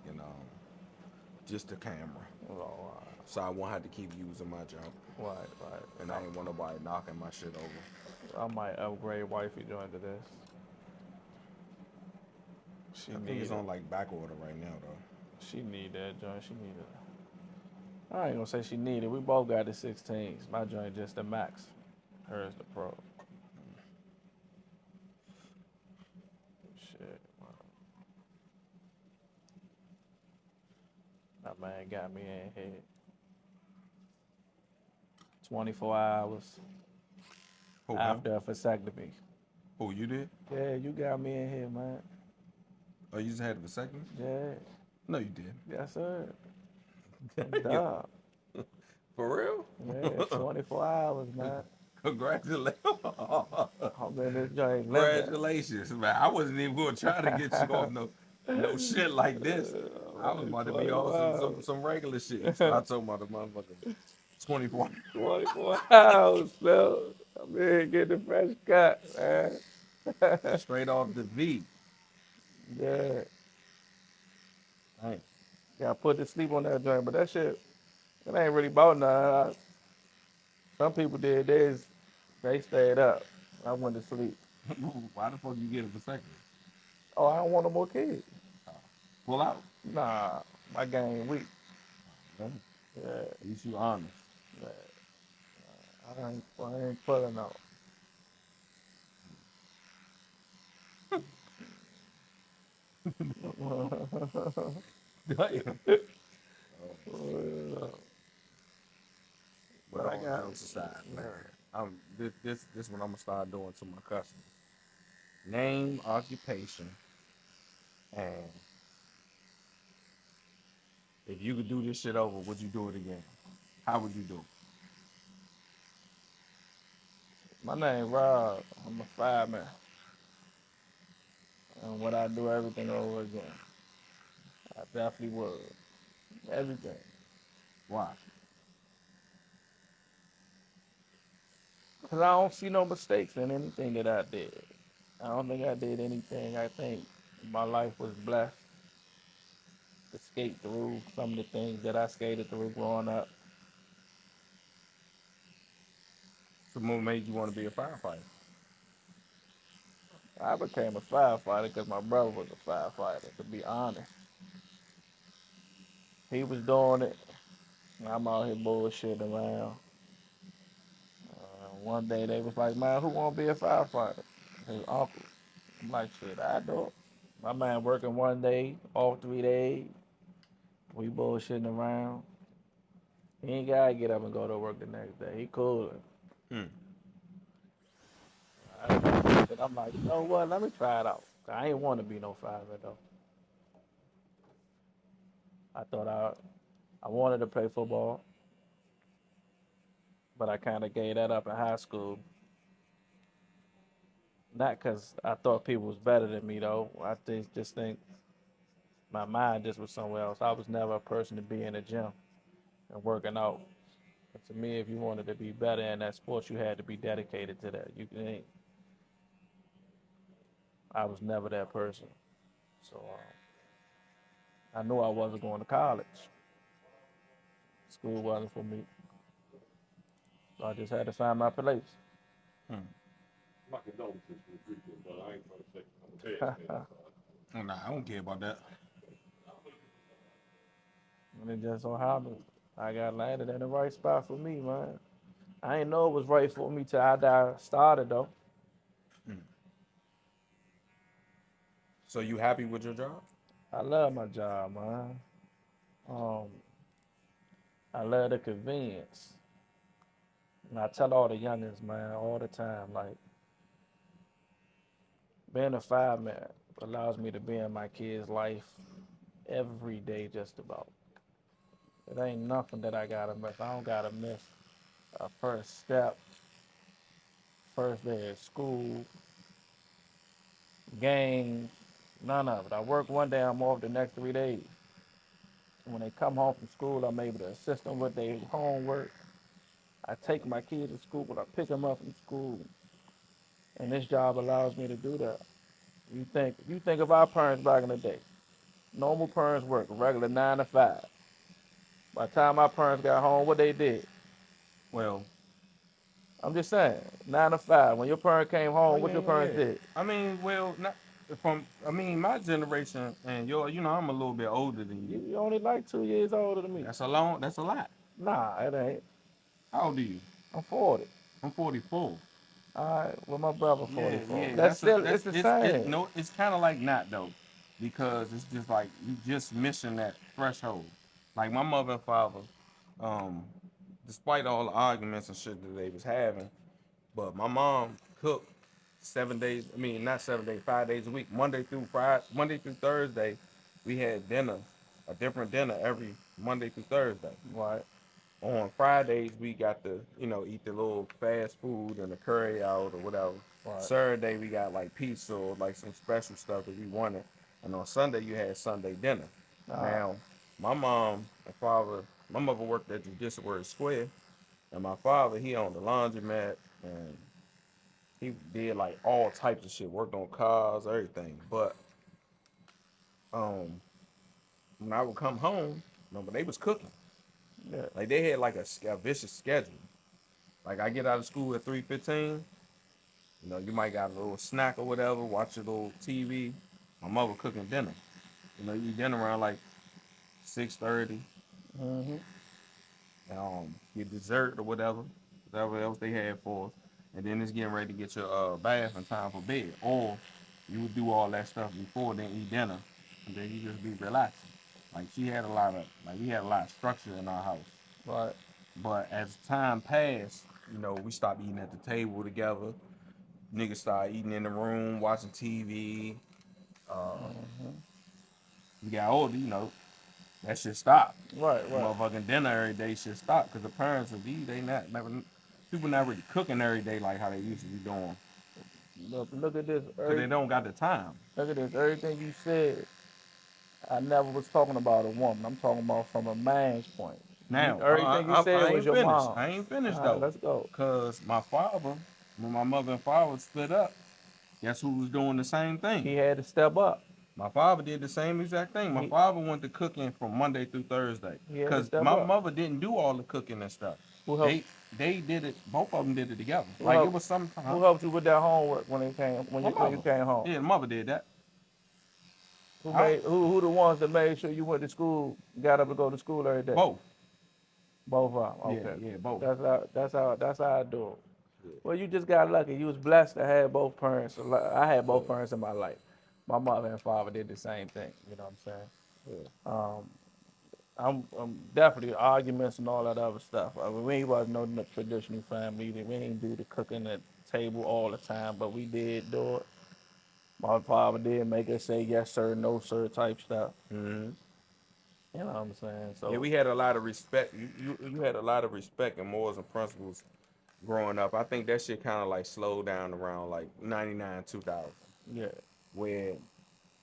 and just the camera. Oh, So I won't have to keep using my jump, right. and I ain't want nobody knocking my shit over. I might upgrade wifey joint to this. She I think need it's it. on like back order right now though. She need that joint. She need it. I ain't gonna say she need it. We both got the 16s. My joint just the max. Hers the pro. Shit, that man got me in here 24 hours Who him? after a vasectomy. Who you did? Yeah, you got me in here, man. Oh, you just had a vasectomy? Yeah, No, you did. yes sir. Damn. Duh. For real? Yeah, 24 hours, man. Congratulations. I'm in this joint living. Congratulations, man. I wasn't even gonna try to get you off no shit like this. I was Only about to be 24 on hours. some regular shit. You start talking about the motherfucker 24 24 hours, bro. I'm in here getting a fresh cut, man. straight off the V. Yeah. Hey, Yeah, I put to sleep on that joint, but that shit, it ain't really about nothing. Some people did this, they stayed up. I went to sleep. why the fuck you get a vasectomy? Oh, I don't want no more kids. Pull out. Nah, my game weak. Man, Yeah, at least you honest. yeah. I ain't pulling out. Damn. But But I all got, jokes aside, man, this what I'm gonna start doing to my customers. Name, occupation, and if you could do this shit over, would you do it again? How would you do it? my name Rob. I'm a fireman. And would I do everything over again? I definitely would. Everything. Why? Because I don't see no mistakes in anything that I did. I don't think I did anything. I think my life was blessed to skate through some of the things that I skated through growing up. So what made you want to be a firefighter? I became a firefighter because my brother was a firefighter, to be honest. He was doing it, and I'm out here bullshitting around. One day they was like, man, who want to be a firefighter? His uncle. I'm like, shit, I do it. My man working one day, all 3 days. We bullshitting around. He ain't gotta get up and go to work the next day. He cool. Hmm. I'm like, you know what? Let me try it out. I ain't want to be no fireman though. I thought I wanted to play football, but I kind of gave that up in high school. Not because I thought people was better than me though. Just think my mind just was somewhere else. I was never a person to be in the gym and working out. And to me, if you wanted to be better in that sport, you had to be dedicated to that. You ain't. I was never that person. So I knew I wasn't going to college. School wasn't for me. So I just had to find my place. Hmm. My condolences for the people, but I ain't gonna say I'm a Bears fan. And Oh, nah, I don't care about that. it just so happened I got landed in the right spot for me, man. I ain't know it was right for me till I started though. Hmm. So you happy with your job? I love my job, man. Um, I love the convenience. And I tell all the youngins, man, all the time, like being a fireman allows me to be in my kids' life every day, just about. It ain't nothing that I gotta miss. I don't gotta miss a first step, first day of school, games, none of it. I work one day, I'm off the next 3 days. When they come home from school, I'm able to assist them with their homework. I take my kids to school, but I pick them up from school, and this job allows me to do that. You think of our parents back in the day. Normal parents work regular 9 to 5. By the time my parents got home, what they did? Well, I'm just saying, 9 to 5. When your parents came oh home, what yeah, your yeah, parents yeah. did? I mean, well, not my generation and I'm a little bit older than you. You only like 2 years older than me. That's a lot. Nah, it ain't. How old are you? I'm 40. I'm 44. All right, well my brother Yeah, 44. yeah. That's still it's the It's same. no, it's kind of like not though, because it's just like you just missing that threshold. Like my mother and father, um, despite all the arguments and shit that they was having, but my mom cooked 7 days. I mean, not 7 days, 5 days a week, Monday through Thursday. We had dinner, a different dinner every Monday through Thursday. Right, On Fridays, we got to, eat the little fast food and the curry out or whatever. right. Saturday, we got like pizza or like some special stuff that we wanted. And on Sunday, you had Sunday dinner. All right, Now, my mom and father, my mother worked at Judicial Word Square, and my father, he owned the laundromat, and he did like all types of shit, worked on cars, everything. But um, when I would come home, but they was cooking. yeah, Like they had like a vicious schedule. Like I get out of school at 3:15. You might got a little snack or whatever, watch a little TV. My mother cooking dinner. You eat dinner around like 6:30. mm-hmm. Get dessert or whatever else they had for us, and then it's getting ready to get your bath and time for bed. Or you would do all that stuff before, then eat dinner, and then you just be relaxing. Like we had a lot of structure in our house. Right, But as time passed, we stopped eating at the table together. Niggas started eating in the room, watching TV. mm-hmm. We got older, that shit stopped. Right, right. Motherfucking dinner every day shit stopped because the parents of these, people not really cooking every day like how they used to be doing. Look at this. Because they don't got the time. Look at this. Everything you said, I never was talking about a woman. I'm talking about from a man's point. Now, Everything you said I was ain't your finished. mom. I ain't All finished right, though. let's go. Because my father, when my mother and father split up, guess who was doing the same thing? He had to step up. My father did the same exact thing. My He father went to cooking from Monday through Thursday. he had to Cause step my up. mother didn't do all the cooking and stuff. Who helped? They did it. Both of them did it together. Who Like it helped? was some. Who helped you with that homework when it came My when you mother. came home? Yeah, the mother did that. Who I made who the ones that made sure you went to school, got up to go to school every day? both. Both of them. Yeah, Okay. yeah, both. That's how I do it. Yeah. Well, you just got lucky. You was blessed to have both parents. I had Yeah, both parents in my life. My mother and father did the same thing. You know what I'm saying? yeah. I'm definitely arguments and all that other stuff. I mean, we wasn't no traditional family. We didn't do the cooking at the table all the time, but we did do it. My father did make us say yes sir, no sir type stuff. hmm You know what I'm saying? Yeah, So we had a lot of respect. You had a lot of respect and morals and principles growing up. I think that shit kind of like slowed down around like 99, 2000, yeah, where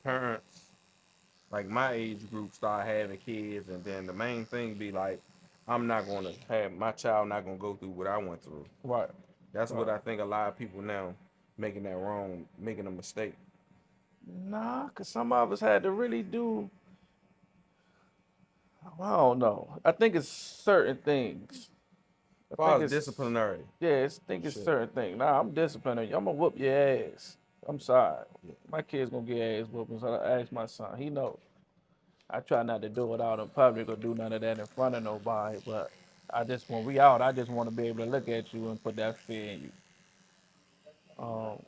parents like my age group start having kids, and then the main thing be like, I'm not gonna have my child not gonna go through what I went through. right, That's what right. I think a lot of people now making that wrong, making a mistake. Nah, cause some of us had to really do. I don't know. I think it's certain things. I As think far as it's disciplinary yeah. I think it's shit, certain things. Nah, I'm disciplining you. I'm gonna whoop your ass. I'm sorry. yeah, My kid's gonna get ass whooping. So I ask my son. He knows. I try not to do it out in public or do none of that in front of nobody. But I just when we out, I just want to be able to look at you and put that fear in you. Um,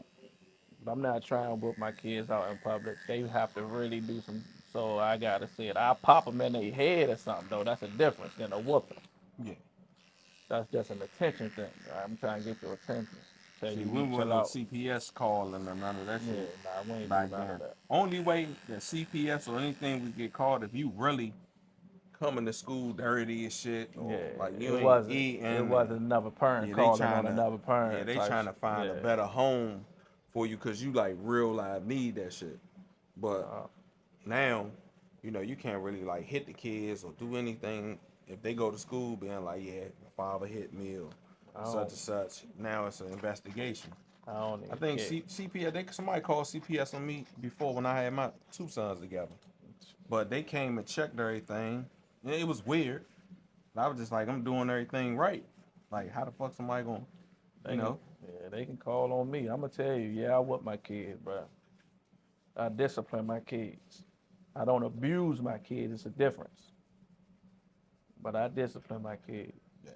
but I'm not trying to whoop my kids out in public. They have to really do some. So I gotta see it. I pop them in their head or something though. That's a difference than a whooping. yeah. That's just an attention thing. Right? I'm trying to get your attention. Tell See, you, we you wasn't chill no out. CPS calling or none of that Yeah, shit nah, we ain't do back none of then. that. Only way that CPS or anything we get called if you really coming to school dirty as shit, Yeah, or like it you ain't wasn't. eating, It and wasn't another parent yeah, they calling trying on to another yeah, parent they type. trying to find a Yeah. better home for you because you like real life need that shit. But Uh, now, you can't really like hit the kids or do anything if they go to school being like, yeah, my father hit me or I such don't. and such. Now it's an investigation. I don't I even think care. CPS. Somebody called CPS on me before when I had my two sons together. But they came and checked everything. And it was weird. I was just like, I'm doing everything right. Like, how the fuck somebody gonna, you They can, know? yeah, they can call on me. I'm gonna tell you, yeah, I whip my kids, bro. I discipline my kids. I don't abuse my kids. It's a difference. But I discipline my kids. Yeah.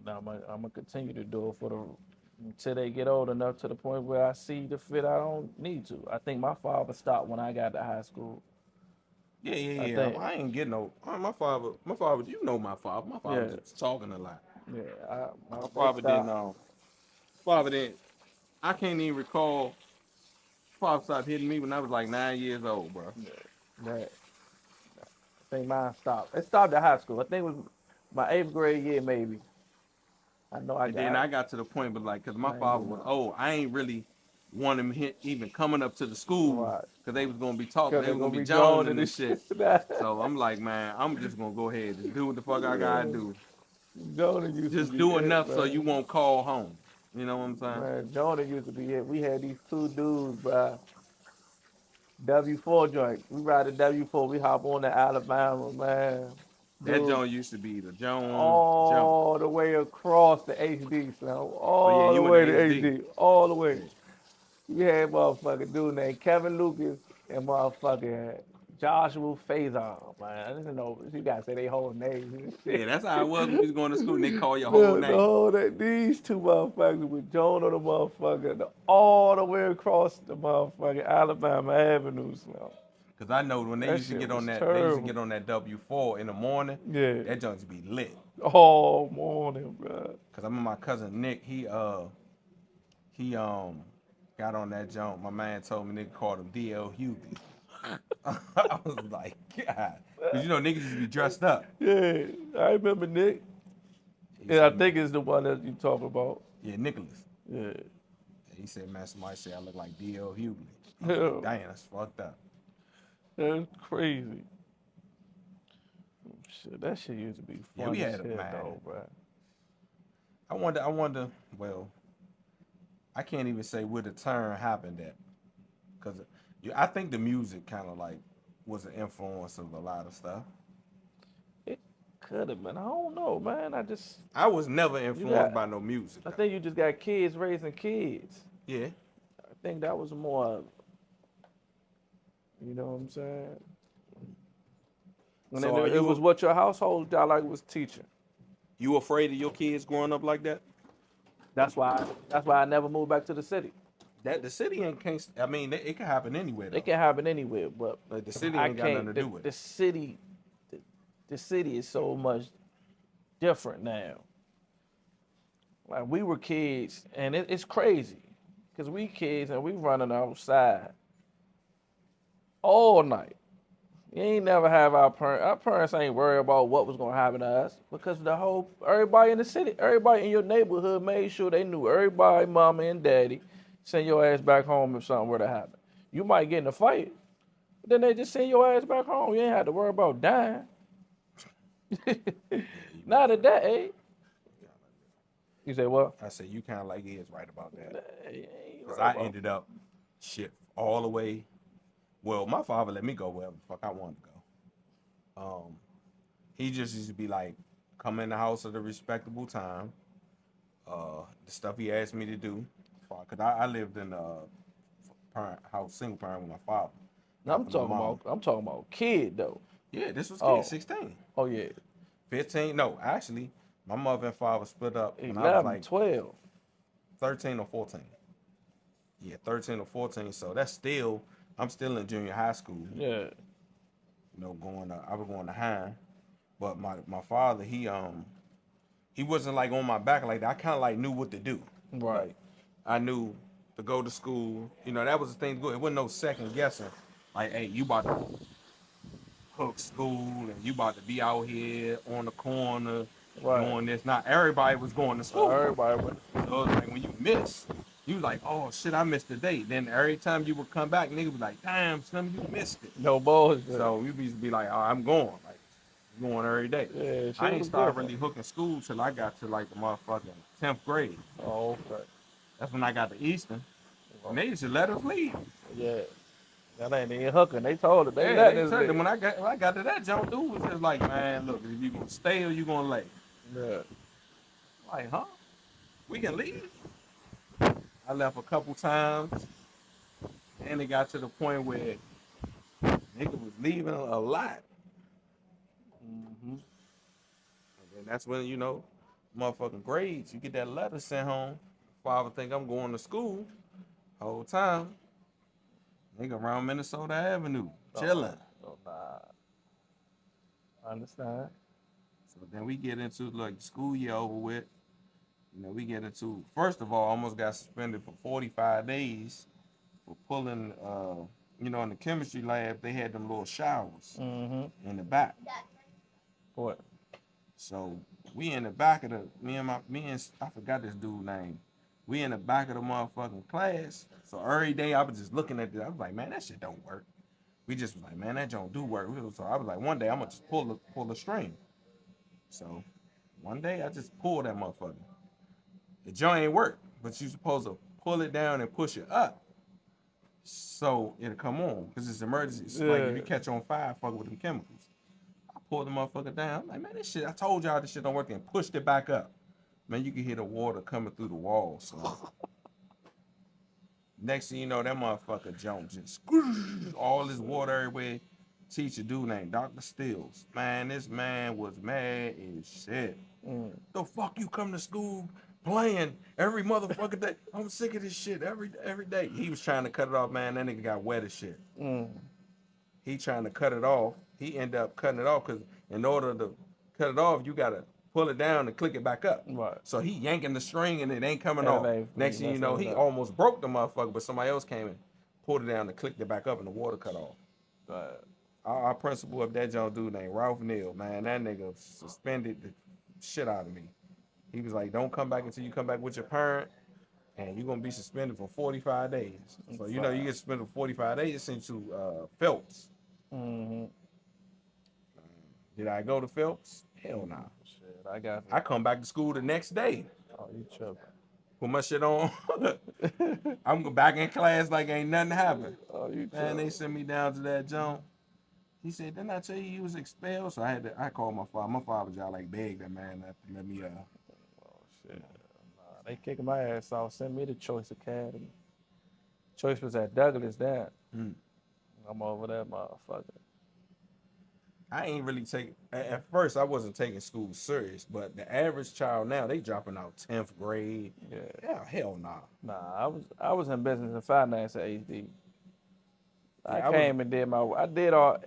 Now I'm gonna continue to do it for the until they get old enough to the point where I see the fit. I don't need to. I think my father stopped when I got to high school. Yeah, yeah, I yeah. think, I ain't getting no. My father. You know my father. My father yeah, was just talking a lot. yeah. My They father didn't. stopped. Father didn't. I can't even recall. Father stopped hitting me when I was like 9 years old, bro. Yeah, that I think mine stopped. It stopped at high school. I think it was my 8th grade year, maybe. I know I And then got. I got to the point, but like, cause my I ain't father do was nothing. old, I ain't really want him even coming up to the school, Right. cause they was gonna be talking, Cause they they're was gonna gonna be be joining jonesing and this shit. shit. So I'm like, man, I'm just gonna go ahead and do what the fuck I gotta Yeah. do. Jonah used to Just be do it, enough so man. you won't call home. You know what I'm saying? Man, Jonah used to be it. We had these two dudes, bro. W4 joint. We ride the W4. We hop on to Alabama, man. That Dude, Jones used to be the Jones jump. all the way across the HD, son. Oh yeah, All the you in the way to HD. HD. All the Yeah. way. We had motherfucking dude named Kevin Lucas and motherfucking Joshua Faison, man. I didn't know. You gotta say they whole names and Yeah, shit. that's how it was when we was going to school and they call your whole The name. whole that these two motherfuckers with Jonah the motherfucker all the way across the motherfucking Alabama Avenue, so. Cause I know when That shit was they used to terrible. get on that W4 in the morning, Yeah. that junk used to be lit. All morning, bro. Cause I remember my cousin Nick, he got on that jump. My man told me nigga called him DL Hughley. I was like, God. Cause you know niggas used to be dressed up. Yeah, I remember Nick. He And I said, think it's the one that you talk about. yeah, Nicholas. Yeah. He said, man, somebody said I look like DL Hughley. I was like, Yeah. damn, that's fucked up. That's crazy. Shit, that shit used to be Yeah, we fun as had a hell, man. though, bro. I wonder, well, I can't even say where the turn happened at. Cause I think the music kind of like was an influence of a lot of stuff. It could have been. I don't know, man. I was never You influenced got, by no music I though. think you just got kids raising kids. Yeah. I think that was more, you know what I'm saying? And then So are it was you what your household got like was teaching. you afraid of your kids growing up like that? That's why I never moved back to the city. That the city ain't can't. I mean, it can happen anywhere It though. can happen anywhere, but Like the city I ain't got nothing can't. to do with The it. city, the city is so much different now. Like we were kids, and it's crazy, cause we kids and we running outside all night. You ain't never have our parents ain't worried about what was gonna happen to us because everybody in the city, everybody in your neighborhood made sure they knew everybody, mama and daddy, send your ass back home if something were to happen. You might get in a fight, but then they just send your ass back home. You ain't have to worry about dying. Yeah, you Not at motherfucker. that age. You say what? I say you kind of like is right about that. You ain't Cause worried I about. ended up shit all the way. Well, my father let me go wherever the fuck I wanted to go. He just used to be like, come in the house at a respectable time. The stuff he asked me to do. Cause I lived in a parent house, single parent with my father, not I'm for no talking mom. about. I'm talking about kid though. Yeah, this was kid, Oh, 16. oh yeah, 15. No, actually, my mother and father split up when I was 11, like 12. 13 or 14. Yeah, 13 or 14. So that's still, I'm still in junior high school. Yeah, I was going to high. But my father, he wasn't like on my back like that. I kind of like knew what to do. right. Like I knew to go to school. That was the thing to go. It wasn't no second guessing. Like, hey, you about to hook school and you about to be out here on the corner Right. doing this. Not everybody was going to school. Everybody went. So it was like when you miss, you like, oh shit, I missed the date. Then every time you would come back, nigga was like, damn, Slim, you missed it. No bullshit. So we used to be like, oh, I'm going. Like, I'm going every day. Yeah, I shit ain't was started different. really hooking school till I got to like the motherfucking 10th grade. Oh, okay. That's when I got to Eastern. Well, And they used to let us leave. yeah. That ain't even hooking. They told it. They Yeah, let they this told them nigga. when I got to that jump, dude was just like, man, look, if you gonna stay or you gonna lay. Yeah. Like, huh? We can leave. I left a couple times, and it got to the point where nigga was leaving a lot. Mm-hmm. And that's when, motherfucking grades. You get that letter sent home. Father think I'm going to school. Whole time, nigga around Minnesota Avenue, Oh, chilling. oh, nah. I understand. So then we get into like the school year over with. We get into first of all, almost got suspended for 45 days for pulling. In the chemistry lab, they had them little showers Mm-hmm. in the back. What? So we in the back of the I forgot this dude name. We in the back of the motherfucking class. So every day I was just looking at this. I was like, man, that shit don't work. We just was like, man, that don't do work. So I was like, one day I'm gonna just pull the string. So one day I just pulled that motherfucker. The joint ain't work, but you supposed to pull it down and push it up so it'll come on. Cause it's emergency. It's like if Yeah. you catch on fire, fuck with them chemicals. I pulled the motherfucker down. I'm like, man, this shit, I told y'all this shit don't work and pushed it back up. Man, you can hear the water coming through the wall. So next thing you know, that motherfucker jump just all this water everywhere. Teacher dude named Dr. Stills. Man, this man was mad as shit. Mm. The fuck you come to school playing every motherfucking day? I'm sick of this shit every day. He was trying to cut it off, man. That nigga got wet as shit. Mm. He trying to cut it off. He ended up cutting it off because in order to cut it off, you gotta pull it down and click it back up. Right. So he yanking the string and it ain't coming That off. ain't Next thing you know, he almost broke the motherfucker, but somebody else came and pulled it down and clicked it back up and the water cut off. Our principal of that young dude named Ralph Neal, man, that nigga suspended the shit out of me. He was like, don't come back until you come back with your parent, and you're gonna be suspended for 45 days. So you get suspended for 45 days, sent to Phelps. Mm-hmm. Did I go to Phelps? Hell nah. Shit, I got you. I come back to school the next day. Oh, you tripping. Put my shit on. I'm back in class like ain't nothing happened. Oh, you Man, tripping. they sent me down to that jump. He said, didn't I tell you was expelled? So I called my father. My father was like begged that man to let me Oh, shit. Nah, they kicking my ass off. Send me to Choice Academy. Choice was at Douglas then. Hmm. I'm over that motherfucker. I ain't really at first I wasn't taking school serious, but the average child now, they dropping out 10th grade. Yeah. Yeah, hell nah. Nah, I was in business and finance at HD. I Yeah, came and did I did all.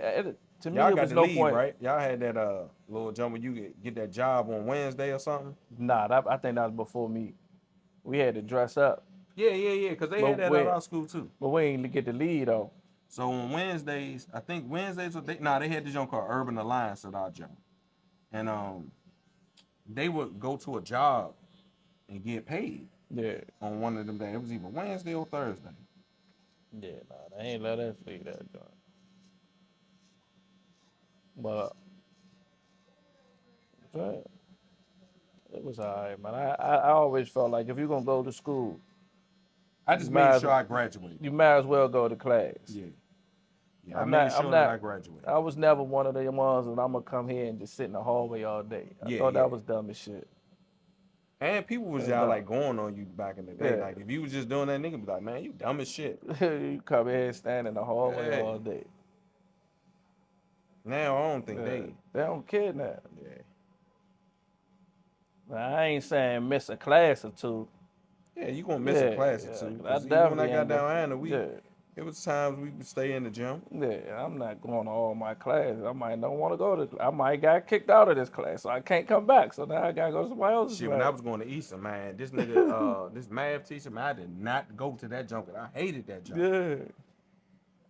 To me, y'all it got was to no leave, point. right? Y'all had that little jump where you get that job on Wednesday or something? Nah, I think that was before me. We had to dress up, Yeah, because they but had that at our school too. we ain't get the lead though. So on Wednesdays, I think Wednesdays they had this jump called Urban Alliance at our jump. And they would go to a job and get paid Yeah, on one of them days. It was either Wednesday or Thursday. yeah, nah, they ain't let us leave that joint. But it was alright, man. I always felt like if you're gonna go to school, I you just might made as sure I graduated. you might as well go to class. Yeah. I made sure that I graduated. I was never one of the ones that I'm gonna come here and just sit in the hallway all day. I thought that was dumb as shit. And people was That's y'all dumb. like going on you back in the day. Yeah. Like if you was just doing that, nigga be like, man, you dumb as shit. You come here and stand in the hallway Yeah. all day. Now I don't think They don't care now. Yeah. Now, I ain't saying miss a class or two. Yeah, you gonna miss a class or two. I Cause even when I definitely got ain't down gonna. Anna, it was times we would stay in the gym. Yeah, I'm not going to all my classes. I might don't want to go to. I might got kicked out of this class, so I can't come back. So now I gotta go to somebody else's Shit, class. when I was going to Eastern, man, this nigga, this math teacher, man, I did not go to that junk. I hated that junk. Yeah.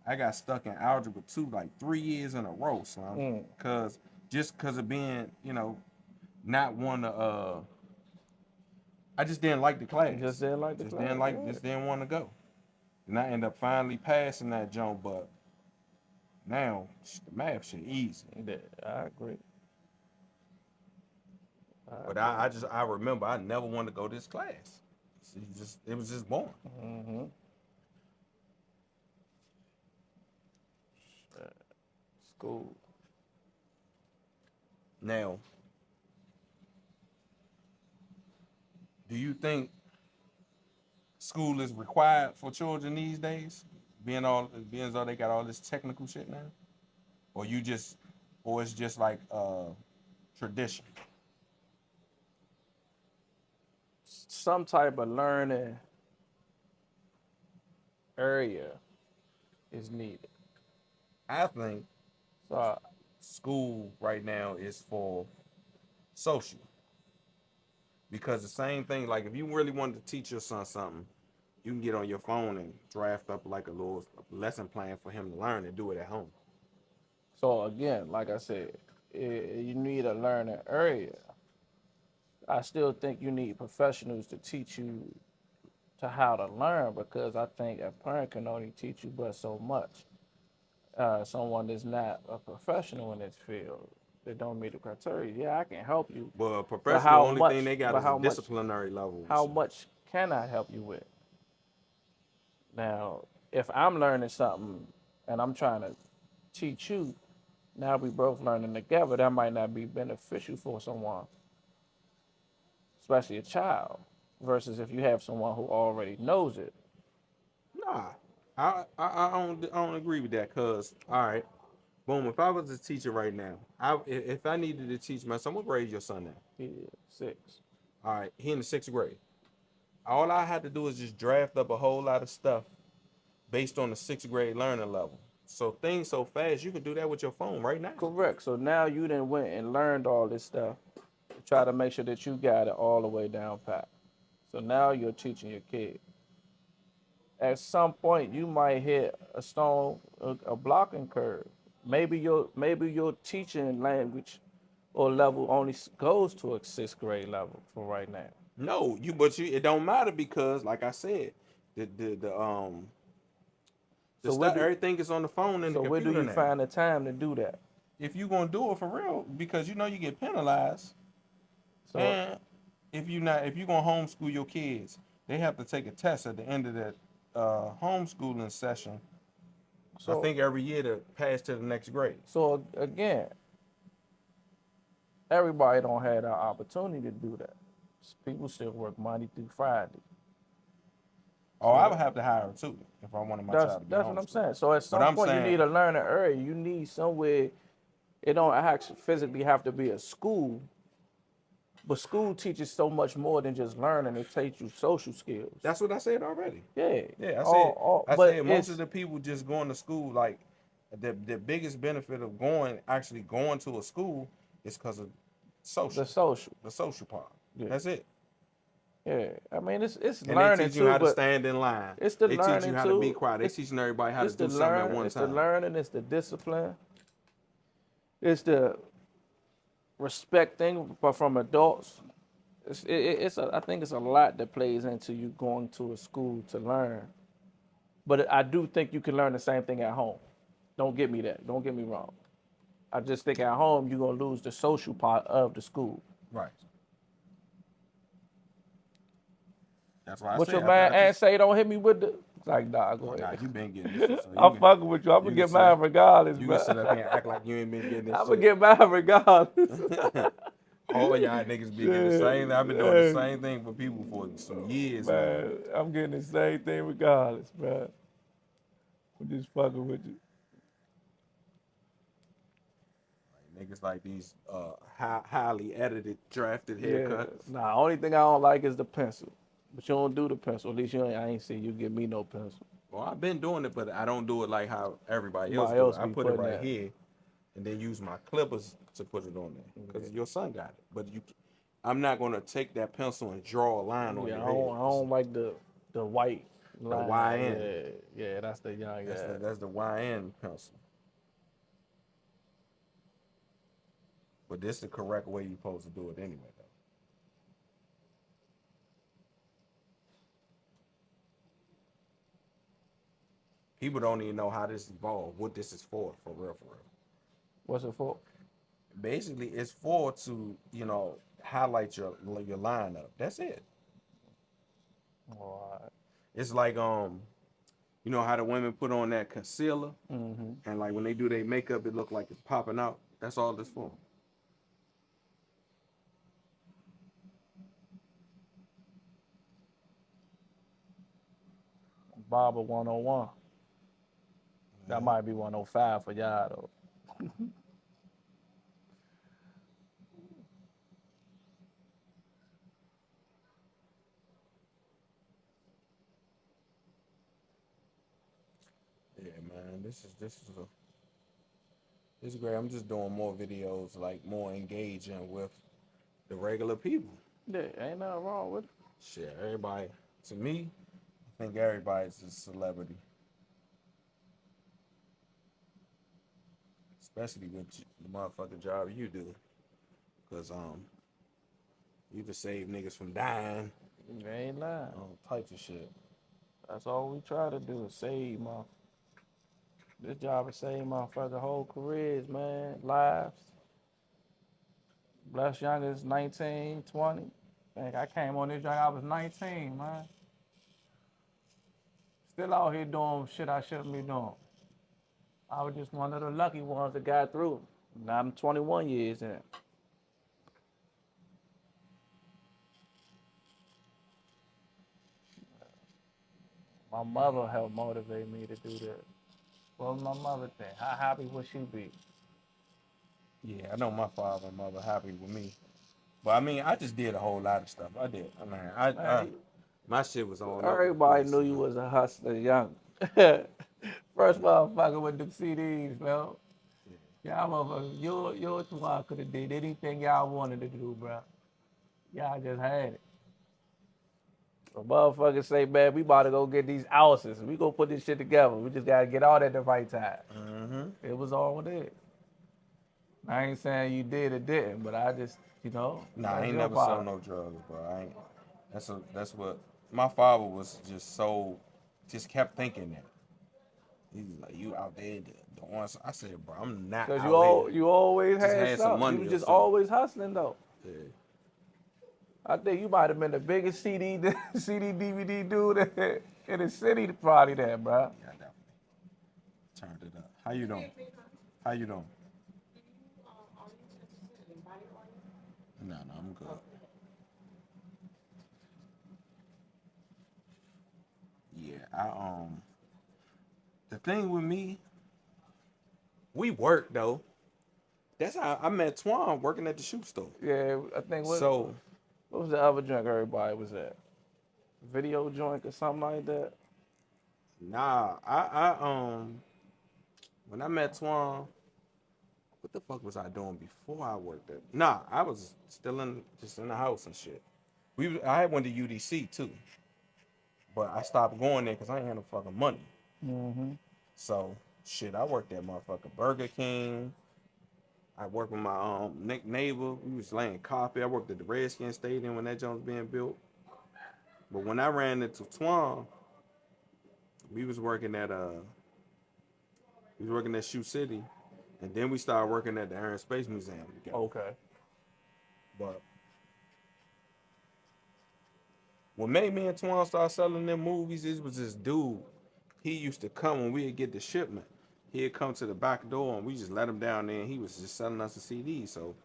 I got stuck in algebra 2 like 3 years in a row, son. Cause of being, not one to I just didn't like the class. Just didn't like the class. Just didn't want to go. And I ended up finally passing that jump, but now the math shit easy. Yeah, I agree. But I remember I never wanted to go to this class. It was just born. Mm-hmm. Cool. Now, do you think school is required for children these days? Being as though they got all this technical shit now? Or you just or it's just like tradition? Some type of learning area is needed. I think So school right now is for social. Because the same thing, like if you really wanted to teach your son something, you can get on your phone and draft up like a little lesson plan for him to learn and do it at home. so again, like I said, you need a learning area. I still think you need professionals to teach you to how to learn because I think a parent can only teach you but so much. Someone that's not a professional in this field, that don't meet the criteria. Yeah, I can help you, But a but professional, how only thing much? they got But is a how much? disciplinary level and How shit. much can I help you with? Now, if I'm learning something and I'm trying to teach you, now we both learning together. That might not be beneficial for someone, especially a child, versus if you have someone who already knows it. Nah, I don't agree with that. Cause all right, boom. If I was a teacher right now, if I needed to teach my son, what grade is your son now? He is 6. All right, he in the sixth grade. All I had to do is just draft up a whole lot of stuff based on the sixth grade learning level. So things so fast, you can do that with your phone right now. Correct. So now you then went and learned all this stuff to try to make sure that you got it all the way down pat. So now you're teaching your kid. At some point, you might hit a stone, a blocking curve. Maybe your teaching language or level only goes to a sixth grade level for right now. No, it don't matter because, like I said, the So where stuff do everything is on the phone and the so where do computer you now. find the time to do that? If you gonna do it for real, because you know you get penalized, So and if you gonna homeschool your kids, they have to take a test at the end of that homeschooling session. I so think every year to pass to the next grade. so again, everybody don't have the opportunity to do that. People still work Monday through Friday. Oh, I would So have to hire a tutor if I wanted my that's child to be that's what I'm homeschooled. saying. So at But some I'm point you need saying a learning area. You need somewhere. It don't actually physically have to be a school, but school teaches so much more than just learning. It teaches you social skills. that's what I said already. Yeah. Yeah, I But said most of it's the people just going to school, like the biggest benefit of actually going to a school is because of the social, social. the social part. Yeah. That's it. Yeah. I mean, it's And they learning teach you too, how to but stand in line. it's the They teach you learning how to be too. quiet. They teaching everybody how to It's the do something at learn. one It's the time. learning. It's the discipline. It's the respecting, but from adults. I think it's a lot that plays into you going to a school to learn. But I do think you can learn the same thing at home. Don't get me that. Don't get me wrong. I just think at home you're gonna lose the social part of the school. Right. That's why I What your say man I and just say don't hit me with the like nah, go oh, nah, ahead. you been getting this shit, so I'm fucking with you. I'm you gonna can get sit mine regardless, you can bro. sit up here and act like you ain't been getting this I'm gonna shit. get mine regardless. All y'all niggas be getting the same thing. I've been doing the same thing for people for some years now. Man, I'm getting the same thing regardless, bro. I'm just fucking with you. Niggas like these highly edited, drafted Yeah. haircuts. Nah, only thing I don't like is the pencil. But you don't do the pencil. At least I ain't seen you give me no pencil. Well, I've been doing it, but I don't do it like how everybody else Somebody do it. else I be put it putting right that. here, and then use my clippers to put it on there. Because your son got it, but I'm not gonna take that pencil and draw a line on Yeah, your I head. don't, I don't like the white The line. YN. Yeah, that's the young guy. That's the YN pencil. But this is the correct way you're supposed to do it anyway, though. People don't even know how this evolved, what this is for real, for real. What's it for? Basically, it's for to, highlight your lineup. That's it. All right. It's like You know how the women put on that concealer Mm-hmm. and like when they do their makeup, it look like it's popping out. That's all this for. Barber 101. That might be 105 for y'all though. Yeah, man. This is great. I'm just doing more videos, like more engaging with the regular people. Yeah, ain't nothing wrong with it. Shit, everybody. To me, I think everybody's a celebrity, especially with the motherfucking job you do, cause you just save niggas from dying, You ain't lying. all types of shit. That's all we try to do is save my. This job is save motherfucker whole careers, man, lives. Bless youngest 19, 20. Think I came on this job, I was 19, man. Still out here doing shit I shouldn't be doing. I was just one of the lucky ones that got through. Now I'm 21 years in. My mother helped motivate me to do this. What was my mother think? How happy would she be? Yeah, I know my father and mother happy with me, but I mean, I just did a whole lot of stuff. I did. I mean, Man, my shit was all over the everybody place. knew you was a hustler young. First motherfucker with the CDs, man. Y'all motherfuckers, your twat could have did anything y'all wanted to do, bro. Y'all just had it. A motherfucker say, man, we about to go get these ounces. We gonna put this shit together. We just gotta get out at the right time. Mm-hmm. It was all there. I ain't saying you did or didn't, but I just, Nah, I that's ain't your never sold part. no drugs, bro. I ain't. That's what my father was just kept thinking that. He was like, "You out there doing?" I said, "Bro, I'm not Cause out here. you always Just had had some something. You money was or just something." always hustling though. Yeah, I think you might have been the biggest CD DVD dude in the city probably there, bro. yeah, I definitely turned it up. How you doing? How you doing? No, no, I'm good. Yeah, the thing with me, we work though. That's how I met Twan working at the shoe store. Yeah, I think So what was the other drink everybody was at? Video joint or something like that? nah, I when I met Twan, what the fuck was I doing before I worked there? Nah, I was still just in the house and shit. I went to UDC too, but I stopped going there because I ain't had no fucking money. Mm-hmm. So shit, I worked at motherfucking Burger King. I worked with my Nick neighbor. We was laying carpet. I worked at the Redskins Stadium when that joint was being built. But when I ran into Twan, we was working at Shoe City, and then we started working at the Air and Space Museum together. Okay. But what made me and Twan start selling them movies, it was this dude. He used to come when we'd get the shipment. He'd come to the back door and we just let him down there and he was just selling us the CDs. So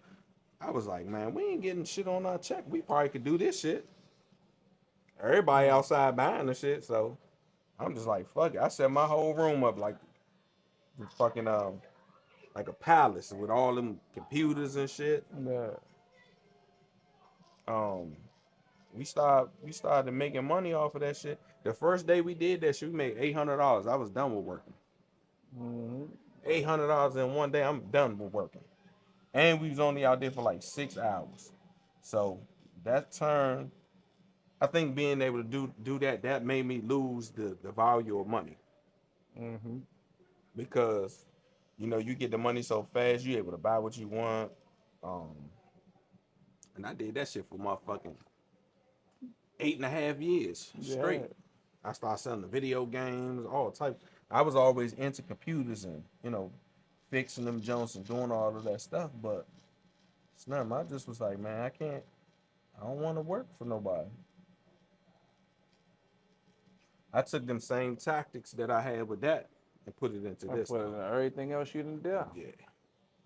I was like, man, we ain't getting shit on our check. We probably could do this shit. Everybody outside buying the shit, so I'm just like, fuck it. I set my whole room up like fucking like a palace with all them computers and shit. Yeah. Um, we started making money off of that shit. The first day we did that shit, we made $800. I was done with working. Mm-hmm. $800 in one day, I'm done with working. And we was only out there for like 6 hours. So that turn, I think being able to do that made me lose the value of money. Mm-hmm. Because you get the money so fast, you able to buy what you want. Um, and I did that shit for motherfucking 8.5 years Yeah. straight. I started selling the video games, all type. I was always into computers and fixing them jumps and doing all of that stuff. But it's nothing. I just was like, man, I can't. I don't want to work for nobody. I took them same tactics that I had with that and put it into I this. put it in Though. everything else you done did. Yeah,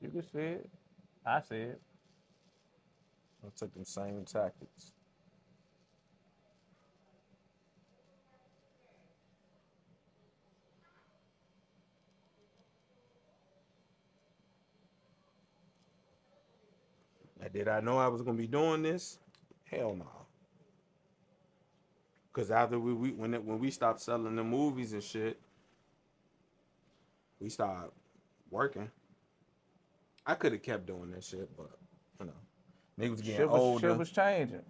You can see it. I see it. I took them same tactics. Now, did I know I was gonna be doing this? Hell no. Cause after when we stopped selling the movies and shit, we started working. I could have kept doing that shit, but you know, niggas was getting Shit older. was changing.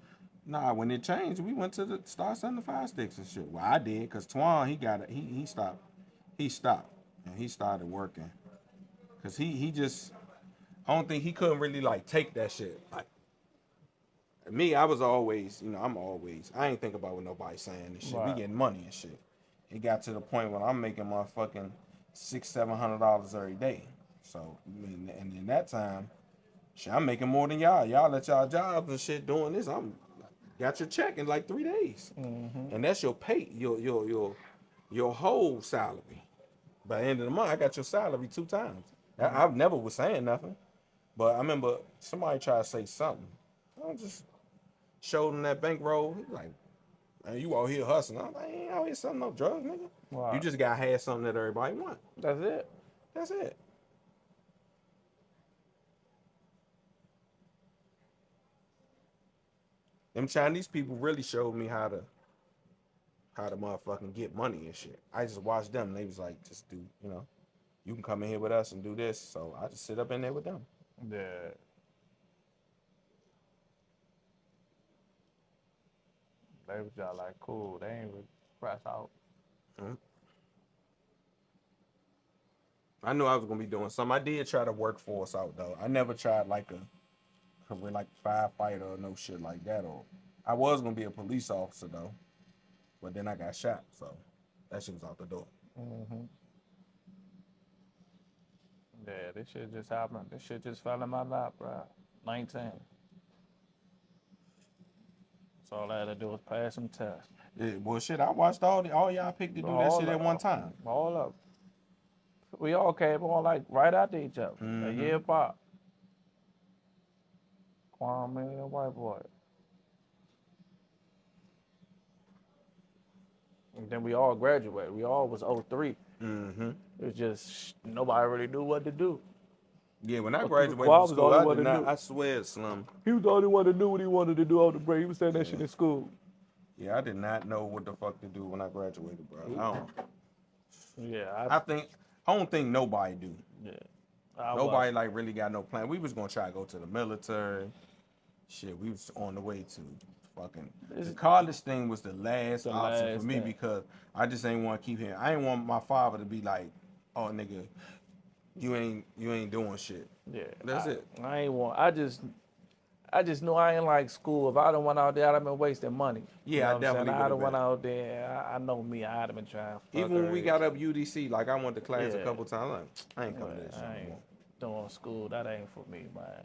Nah, when it changed, we went to the start selling the fire sticks and shit. Well, I did, cause Twan he stopped, and he started working, cause he just I don't think he couldn't really like take that shit. Like me, I was always, I ain't think about what nobody's saying and shit. We Right. getting money and shit. It got to the point when I'm making my fucking $600-700 every day. So I mean, and in that time, shit, I'm making more than y'all. Y'all at y'all jobs and shit doing this. I'm got your check in like 3 days, and that's your pay, your whole salary. By the end of the month, I got your salary 2 times. I've never was saying nothing, but I remember somebody tried to say something. I just showed him that bankroll. He like, man, you out here hustling. I'm like, I ain't out here selling no drugs, nigga. You Right. just gotta have something that everybody want. That's it. That's it. Them Chinese people really showed me how to motherfucking get money and shit. I just watched them. And they was like, just do, you can come in here with us and do this. So I just sit up in there with them. Yeah. They was just like cool. They ain't really press out. Mhm. I knew I was gonna be doing something. I did try to work force out though. I never tried like a career like firefighter or no shit like that. Or I was gonna be a police officer though, but then I got shot, so that shit was out the door. Mm-hmm. Yeah, this shit just happened. This shit just fell in my lap, bro. 19. So all I had to do was pass some tests. Yeah, well, shit, I watched all y'all picked to do that shit at one time. All up. We all came on like right after each other. A year apart. Kwame and white boy. And then we all graduated. We all was 03. Mm-hmm. It was just nobody really knew what to do. Yeah, when I But graduated Kwame from was the school, only I one did that not. knew. I swear, Slim. He was the only one that knew what he wanted to do on the break. He was saying that shit in school. Yeah, I did not know what the fuck to do when I graduated, bro. Yeah, I don't think nobody do. yeah. I Nobody was. like really got no plan. We was gonna try to go to the military. Shit, we was on the way to fucking the It's college thing was the last the option for last me thing. because I just ain't want to keep hearing. I ain't want my father to be like, "Oh, nigga, you ain't doing shit." Yeah, That's it. I ain't want. I just knew I ain't like school. If I'd have went out there, I'd have been wasting money. You Yeah, know I what I'm saying? definitely I'd would have have went been. out there. I know me. I'd have been trying to fuck Even when we her. got up UDC, like I went to class a Yeah. couple times. Like, I ain't coming to But this shit I no ain't more. doing school. That ain't for me, man.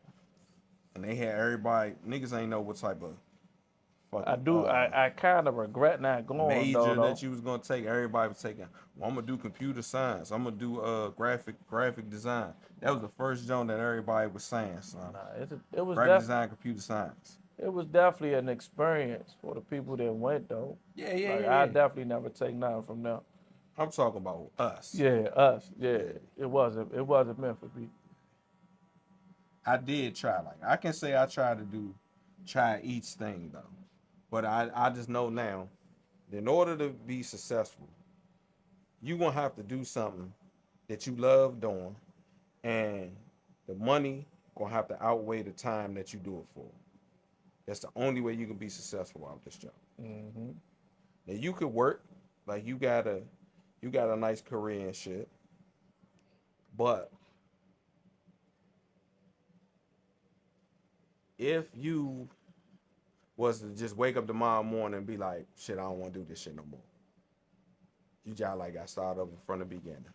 And they had everybody. Niggas ain't know what type of I fucking do. I kind of regret not going major though. that you was gonna take. Everybody was taking. Well, I'm gonna do computer science. I'm gonna do graphic design. That was the first joint that everybody was saying. Son. Nah, it was Graphic definitely design, computer science. it was definitely an experience for the people that went though. Yeah, yeah, Like yeah, I yeah. definitely never take nothing from them. I'm talking about us. Yeah, us. Yeah, Yeah. it wasn't meant for me. I did try. Like I can say I tried to try each thing though, but I just know now, in order to be successful, you gonna have to do something that you love doing, and the money gonna have to outweigh the time that you do it for. That's the only way you can be successful out this job. Hmm. Now you could work, like you got a nice career and shit, but if you was to just wake up tomorrow morning and be like, shit, I don't want to do this shit no more. You just like got started over from the beginning.